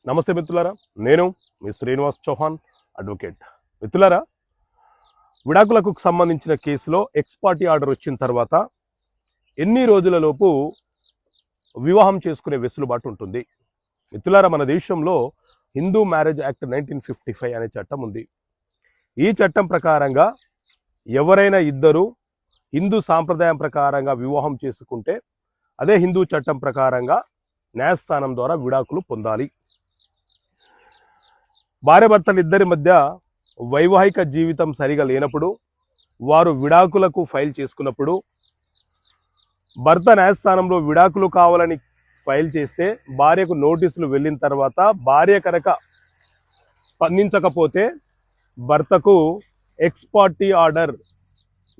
నమస్తే మిత్రులారా, నేను మీ శ్రీనివాస్ చౌహాన్ అడ్వకేట్. మిత్రులారా, విడాకులకు సంబంధించిన కేసులో ఎక్స్ పార్టీ ఆర్డర్ వచ్చిన తర్వాత ఎన్ని రోజులలోపు వివాహం చేసుకునే వెసులుబాటు ఉంటుంది? మిత్రులారా, మన దేశంలో హిందూ మ్యారేజ్ యాక్ట్ 1955 అనే చట్టం ఉంది. ఈ చట్టం ప్రకారంగా ఎవరైనా ఇద్దరు హిందూ సాంప్రదాయం ప్రకారంగా వివాహం చేసుకుంటే అదే హిందూ చట్టం ప్రకారంగా న్యాయస్థానం ద్వారా విడాకులు పొందాలి. భార్యాభర్తలు ఇద్దరి మధ్య వైవాహిక జీవితం సరిగా లేనప్పుడు వారు విడాకులకు ఫైల్ చేసుకున్నప్పుడు భర్త న్యాయస్థానంలో విడాకులు కావాలని ఫైల్ చేస్తే భార్యకు నోటీసులు వెళ్ళిన తర్వాత భార్య కనుక స్పందించకపోతే భర్తకు ఎక్స్ పార్టీ ఆర్డర్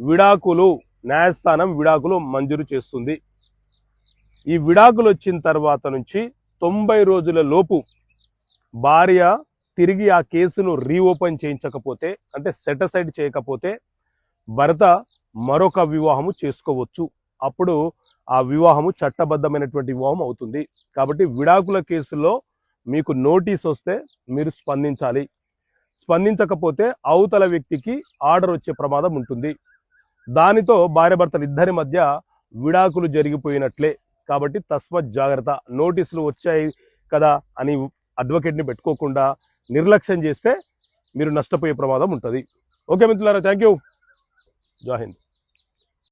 విడాకులు న్యాయస్థానం విడాకులు మంజూరు చేస్తుంది. ఈ విడాకులు వచ్చిన తర్వాత నుంచి 90 రోజుల లోపు భార్య తిరిగి ఆ కేసును రీఓపెన్ చేయించకపోతే, అంటే సెటిసైడ్ చేయకపోతే భర్త మరొక వివాహము చేసుకోవచ్చు. అప్పుడు ఆ వివాహము చట్టబద్ధమైనటువంటి వివాహం అవుతుంది. కాబట్టి విడాకుల కేసులో మీకు నోటీస్ వస్తే మీరు స్పందించాలి. స్పందించకపోతే అవతల వ్యక్తికి ఆర్డర్ వచ్చే ప్రమాదం ఉంటుంది. దానితో భార్యాభర్తలు ఇద్దరి మధ్య విడాకులు జరిగిపోయినట్లే. కాబట్టి తస్మత్ జాగ్రత్త. నోటీసులు వచ్చాయి కదా అని అడ్వకేట్ని పెట్టుకోకుండా నిర్లక్ష్యం చేస్తే మీరు నష్టపోయే ప్రమాదం ఉంటుంది. ఓకే మిత్రులారా, థ్యాంక్ యూ. జై హింద్.